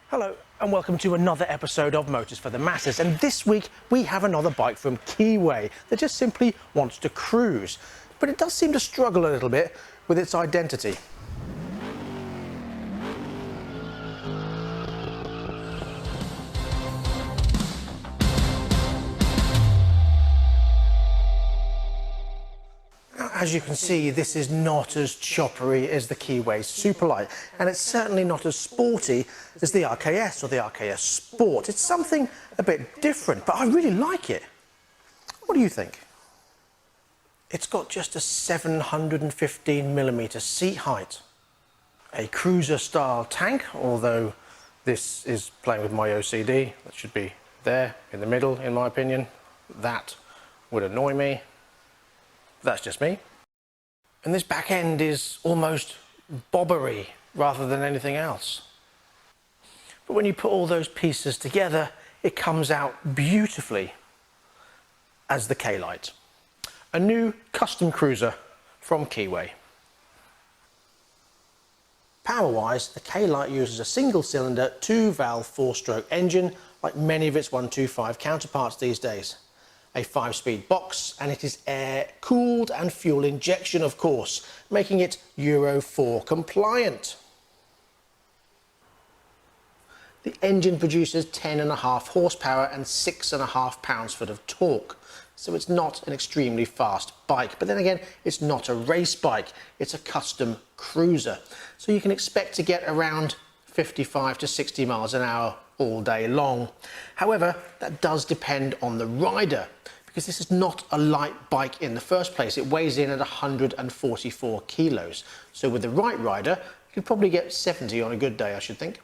Hello and welcome to another episode of Motors for the Masses, and this week we have another bike from Keeway that just simply wants to cruise, but it does seem to struggle a little bit with its identity. As you can see, this is not as choppery as the Keeway Superlight, and it's certainly not as sporty as the RKS or the RKS Sport. It's something a bit different, but I really like it. What do you think? It's got just a 715mm seat height, a cruiser-style tank, although this is playing with my OCD. That should be there in the middle, in my opinion. That would annoy me. That's just me. And this back end is almost bobbery rather than anything else. But when you put all those pieces together, it comes out beautifully as the K.Light, a new custom cruiser from Keeway. Power-wise, the K.Light uses a single-cylinder, 2-valve, 4-stroke engine like many of its 125 counterparts these days. A 5-speed box, and it is air-cooled and fuel injection, of course, making it Euro 4 compliant. The engine produces 10.5 horsepower and 6.5 pounds-foot of torque, so it's not an extremely fast bike. But then again, it's not a race bike, it's a custom cruiser. So you can expect to get around 55 to 60 miles an hour all day long. However, that does depend on the rider, because this is not a light bike in the first place. It weighs in at 144 kilos. So with the right rider, you could probably get 70 on a good day, I should think.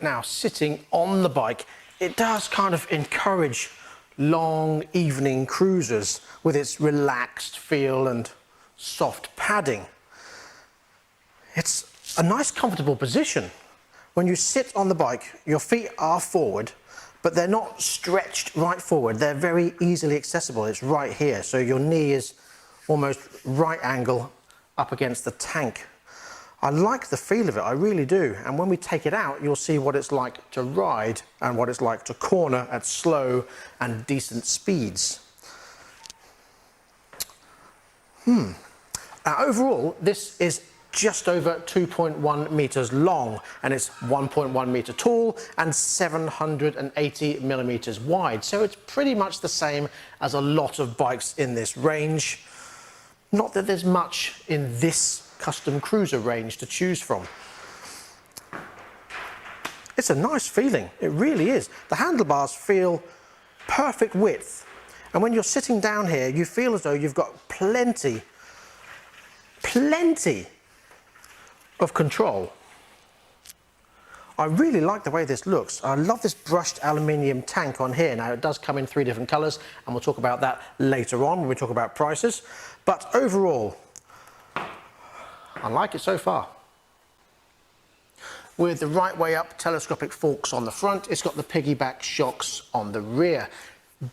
Now, sitting on the bike, it does kind of encourage long evening cruises with its relaxed feel and soft padding. It's a nice, comfortable position. When you sit on the bike, your feet are forward, but they're not stretched right forward. They're very easily accessible. It's right here, so your knee is almost right angle up against the tank. I like the feel of it, I really do. And when we take it out, you'll see what it's like to ride and what it's like to corner at slow and decent speeds. Now, overall, this is just over 2.1 meters long, and it's 1.1 meter tall and 780 millimeters wide. So it's pretty much the same as a lot of bikes in this range. Not that there's much in this custom cruiser range to choose from. It's a nice feeling, it really is. The handlebars feel perfect width, and when you're sitting down here, you feel as though you've got plenty of control. I really like the way this looks. I love this brushed aluminium tank on here. Now, it does come in 3 different colours, and we'll talk about that later on when we talk about prices. But overall, I like it so far. With the right way up telescopic forks on the front, it's got the piggyback shocks on the rear.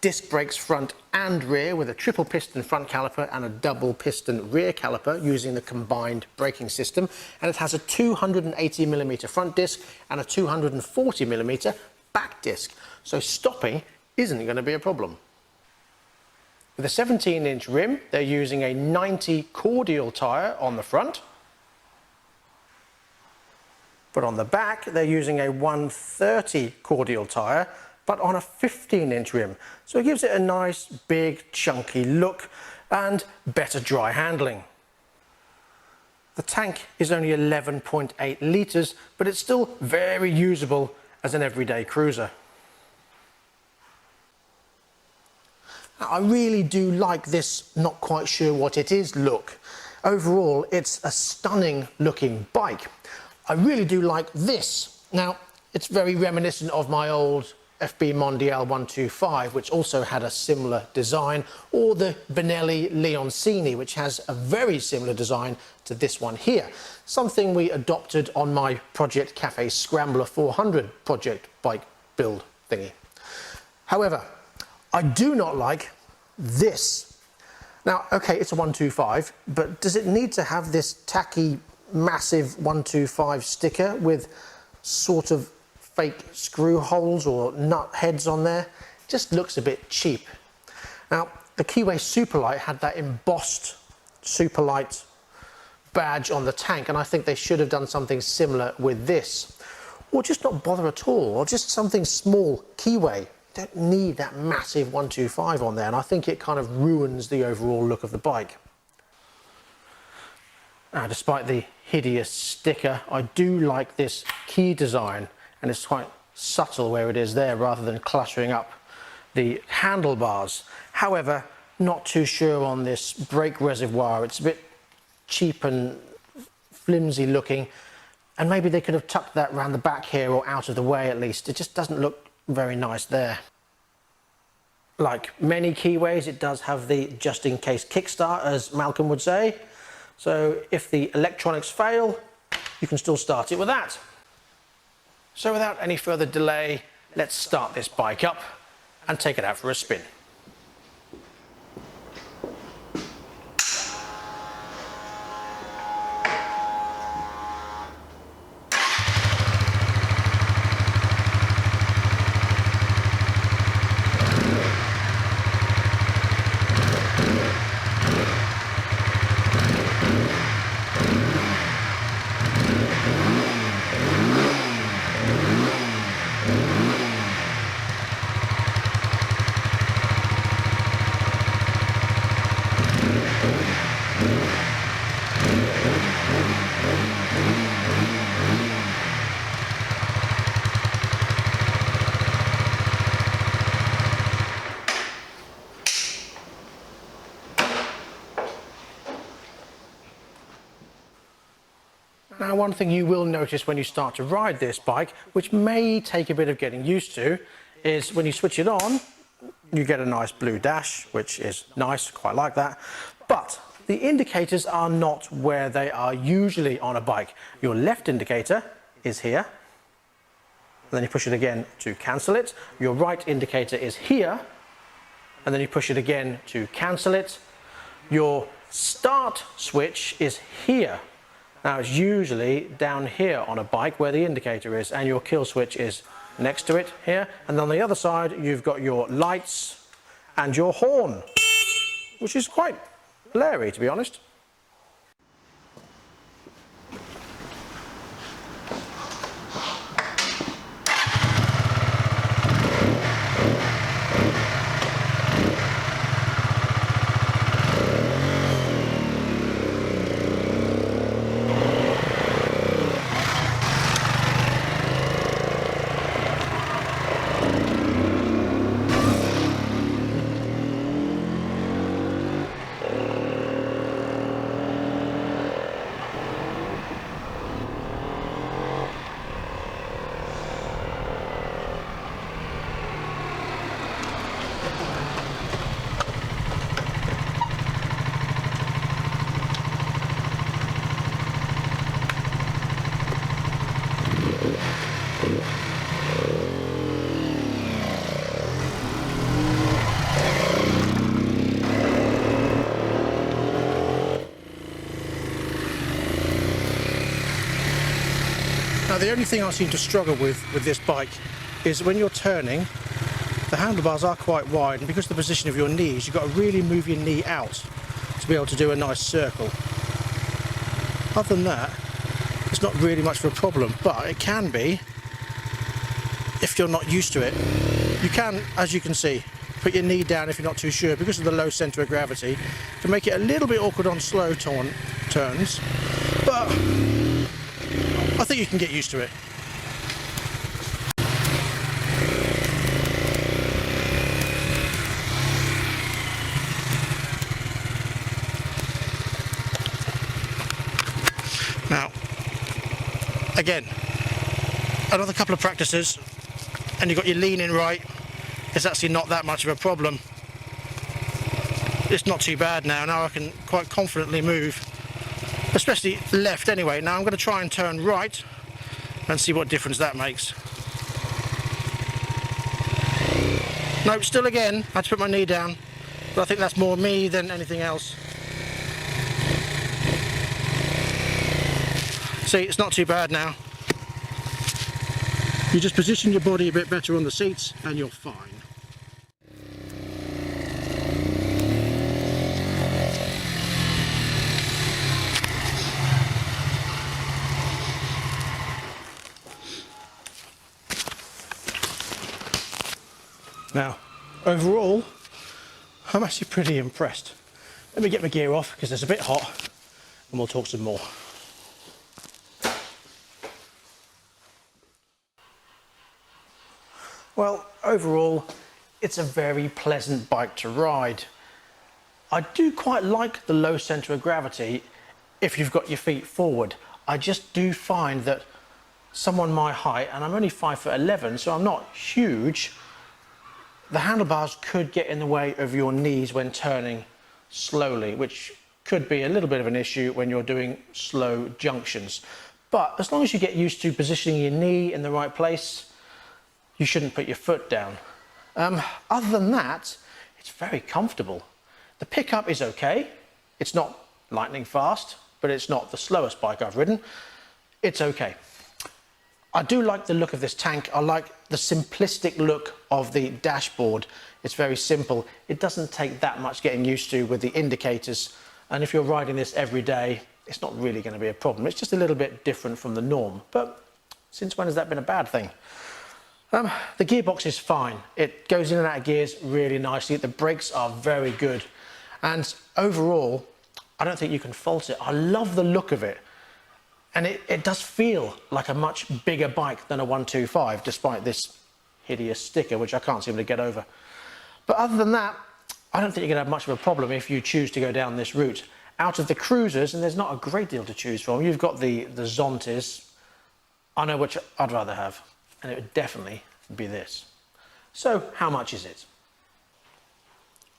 Disc brakes front and rear with a triple piston front caliper and a double piston rear caliper using the combined braking system, and it has a 280mm front disc and a 240mm back disc, so stopping isn't going to be a problem. With a 17-inch rim, they're using a 90 cordial tyre on the front, but on the back they're using a 130 cordial tyre, but on a 15-inch rim. So it gives it a nice, big, chunky look and better dry handling. The tank is only 11.8 litres, but it's still very usable as an everyday cruiser. Now, I really do like this not quite sure what it is look. Overall, it's a stunning looking bike. I really do like this. Now, it's very reminiscent of my old FB Mondial 125, which also had a similar design, or the Benelli Leoncini, which has a very similar design to this one here. Something we adopted on my Project Cafe Scrambler 400 project bike build thingy. However, I do not like this. Now, okay, it's a 125, but does it need to have this tacky, massive 125 sticker with sort of fake screw holes or nut heads on there. Just looks a bit cheap. Now, the Keyway Superlight had that embossed Superlight badge on the tank, and I think they should have done something similar with this. Or just not bother at all, or just something small. Keyway don't need that massive 125 on there, and I think it kind of ruins the overall look of the bike. Now, despite the hideous sticker, I do like this key design, and it's quite subtle where it is there rather than cluttering up the handlebars. However, not too sure on this brake reservoir. It's a bit cheap and flimsy looking, and maybe they could have tucked that around the back here or out of the way at least. It just doesn't look very nice there. Like many Keeways, it does have the just-in-case kickstart, as Malcolm would say. So if the electronics fail, you can still start it with that. So without any further delay, let's start this bike up and take it out for a spin. Now, one thing you will notice when you start to ride this bike, which may take a bit of getting used to, is when you switch it on, you get a nice blue dash, which is nice, quite like that. But the indicators are not where they are usually on a bike. Your left indicator is here, and then you push it again to cancel it. Your right indicator is here, and then you push it again to cancel it. Your start switch is here. Now, it's usually down here on a bike where the indicator is, and your kill switch is next to it here. And on the other side, you've got your lights and your horn, which is quite blurry, to be honest. Now, the only thing I seem to struggle with this bike is when you're turning, the handlebars are quite wide, and because of the position of your knees, you've got to really move your knee out to be able to do a nice circle. Other than that, it's not really much of a problem, but it can be if you're not used to it. You can, as you can see, put your knee down if you're not too sure, because of the low centre of gravity, to make it a little bit awkward on slow turns, but I think you can get used to it. Now, again, another couple of practices and you've got your lean in right. It's actually not that much of a problem. It's not too bad now. Now I can quite confidently move, especially left anyway. Now I'm going to try and turn right and see what difference that makes. Nope, still again, I had to put my knee down, but I think that's more me than anything else. See, it's not too bad now. You just position your body a bit better on the seats and you're fine. Now, overall, I'm actually pretty impressed. Let me get my gear off because it's a bit hot and we'll talk some more. Well, overall, it's a very pleasant bike to ride. I do quite like the low centre of gravity if you've got your feet forward. I just do find that someone my height, and I'm only 5'11", so I'm not huge, the handlebars could get in the way of your knees when turning slowly, which could be a little bit of an issue when you're doing slow junctions. But as long as you get used to positioning your knee in the right place, you shouldn't put your foot down. Other than that, it's very comfortable. The pickup is okay. It's not lightning fast, but it's not the slowest bike I've ridden. It's okay. I do like the look of this tank. I like the simplistic look of the dashboard. It's very simple. It doesn't take that much getting used to with the indicators. And if you're riding this every day, it's not really going to be a problem. It's just a little bit different from the norm. But since when has that been a bad thing? The gearbox is fine. It goes in and out of gears really nicely. The brakes are very good. And overall, I don't think you can fault it. I love the look of it. And it does feel like a much bigger bike than a 125, despite this hideous sticker, which I can't seem to get over. But other than that, I don't think you're going to have much of a problem if you choose to go down this route. Out of the cruisers, and there's not a great deal to choose from, you've got the Zontes. I know which I'd rather have, and it would definitely be this. So how much is it?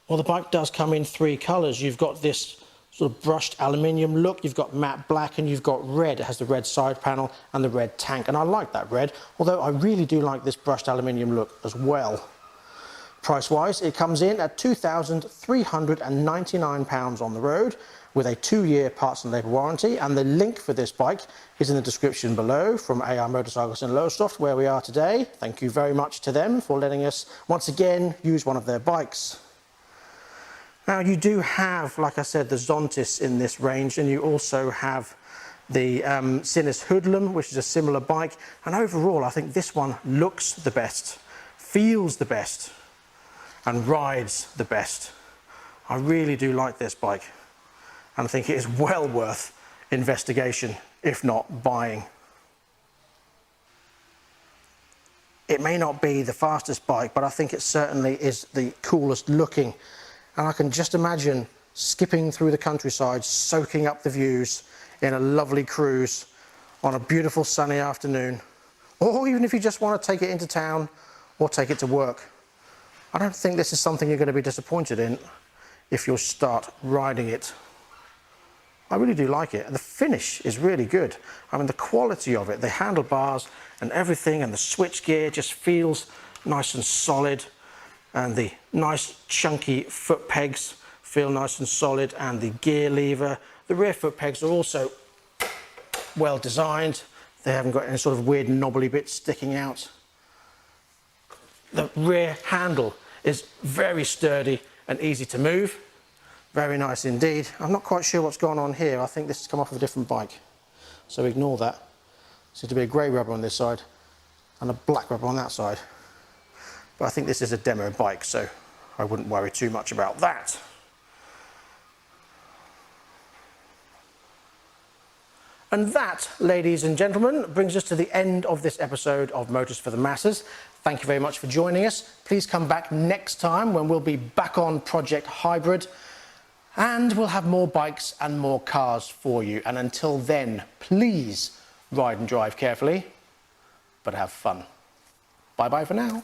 Well, the bike does come in 3 colours. You've got this sort of brushed aluminium look, you've got matte black, and you've got red. It has the red side panel and the red tank, and I like that red, although I really do like this brushed aluminium look as well. Price-wise, it comes in at £2,399 on the road with a 2-year parts and labour warranty, and the link for this bike is in the description below from AR Motorcycles in Lowestoft, where we are today. Thank you very much to them for letting us once again use one of their bikes. Now, you do have, like I said, the Zontis in this range, and you also have the Sinus Hoodlum, which is a similar bike. And overall, I think this one looks the best, feels the best, and rides the best. I really do like this bike, and I think it is well worth investigation, if not buying. It may not be the fastest bike, but I think it certainly is the coolest looking. And I can just imagine skipping through the countryside, soaking up the views in a lovely cruise on a beautiful sunny afternoon. Or even if you just want to take it into town or take it to work. I don't think this is something you're going to be disappointed in if you start riding it. I really do like it. And the finish is really good. I mean, the quality of it, the handlebars and everything, and the switch gear just feels nice and solid. And the nice chunky foot pegs feel nice and solid, and the gear lever. The rear foot pegs are also well designed. They haven't got any sort of weird knobbly bits sticking out. The rear handle is very sturdy and easy to move. Very nice indeed. I'm not quite sure what's gone on here. I think this has come off of a different bike, so ignore that. Seems to be a grey rubber on this side and a black rubber on that side. But I think this is a demo bike, so I wouldn't worry too much about that. And that, ladies and gentlemen, brings us to the end of this episode of Motors for the Masses. Thank you very much for joining us. Please come back next time when we'll be back on Project Hybrid, and we'll have more bikes and more cars for you. And until then, please ride and drive carefully, but have fun. Bye-bye for now.